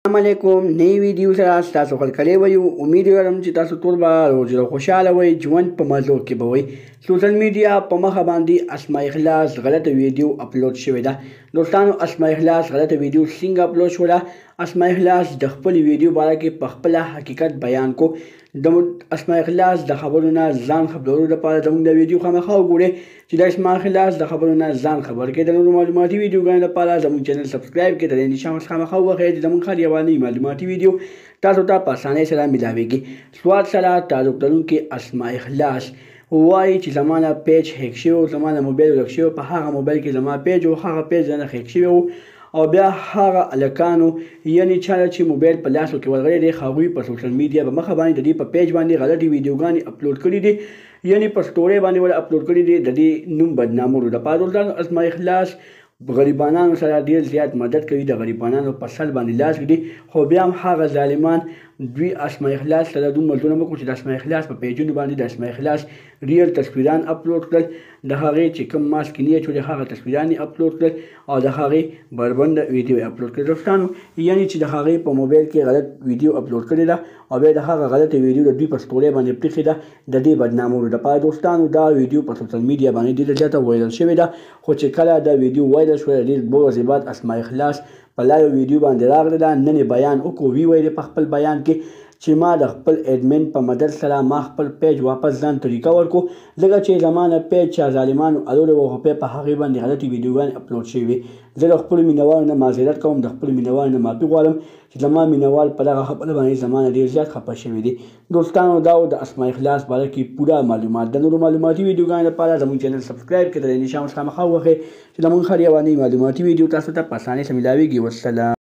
السلام علیکم نئی ویډیو سره تاسو خپل کلی وایو امید لرم چې تاسو ټول به روز خوشاله وئ ژوند په مزو کې به وئ سوشل میډیا په مخه باندې اسماء اخلاص غلطه ویډیو اپلوډ شوې ده دوستانو اسماء اخلاص غلطه ویډیو څنګه اپلوډ شوه اسماء اخلاص د خپل ویډیو باره کې په خپل حقیقت بیان کو د اسماء اخلاص د خبرو نه ځان خبرولو لپاره زموږ د ویډیو خامخا وګورئ چې د اسماء اخلاص د خبرو نه ځان خبر کړئ د نورو معلوماتي ویډیوګانو لپاره زموږ چینل سبسکرایب کړئ د دې نشان خامخا ووهئ چې زموږ هر یوه نوې معلوماتي ویډیو تاسو ته په اسانۍ سره میلاویږي سوال سره تعلق لرونکي اسماء اخلاص وایي چې زما نه پیج هیک شوی و زما نه موبایل ورک شوی په هغه موبایل کې زما پیج و هغه پیج نه هیک شوی و او بیا هغه هلکانو یعنې چا چې موبایل په لاسو کې ورغلی دی هغوی په سوشل میډیا په مخه باندې د دې په پیج باندې غلطې ویډیوګانې اپلوډ کړي دي یعنې په سټورۍ باندې ول اپلوډ کړي دي د دې نوم بدنامولو لپاره دوستانو اسماء اخلاص غریبانانو سره ډیر زیات مدد کوي د غریبانانو په سل باندې لاس ږدي خو بیا هم هغه ظالمان دوی اسماء اخلاص سره دومره ظلم وکړو چې د اسماء اخلاص په پیجونو باندې د اسماء اخلاص ریل تصویران اپلوډ کړل د هغې چې کوم ماسک نیت و د هغه تصویران یې اپلوډ کړل او د هغې بربنده ویډیو یې اپلوډ کړل دوستانو یعنې چې د هغې په موبایل کې غلط ویډیو اپلوډ کړې ده او بیا د هغه غلطه ویډیو د دوی په سټورۍ باندې پریښې ده د دې بدنامولو لپاره دوستانو دا ویډیو په سوشل میډیا باندې ډېره زیاته وایرل شوې ده خو چې کله دا ویډیو وایرل شوه ډېر دوه ورځې بعد اسماء اخلاص په لایو ویډیو باندې راغله ده نن یې بیان وکړو وی ویلې په خپل بیان کې چې ما د خپل ایډمن په مدد سره ما خپل پیج واپس ځان ته ریکور کړو ځکه چې زما نه پیج چا ظالمانو اړولی و خو په هغې باندې غلطې ویډیوګانې اپلوډ شوي وې زه د خپلو مینهوالو نه معذرت کوم د خپلو مینهوالو نه معافي غواړم چې زما مینهوال په دغه خبره باندې زما نه ډېر زیات خفه شوي دي دوستانو دا د اسماء اخلاص باره کې پوره معلومات د نورو معلوماتي ویډیوګانو لپاره زموږ چینل سبسکرایب کړئ د دې نشان خامخا ووهئ چې زموږ هر یوه نوې معلوماتي ویډیو تاسو ته په اسانۍ سره میلاویږي والسلام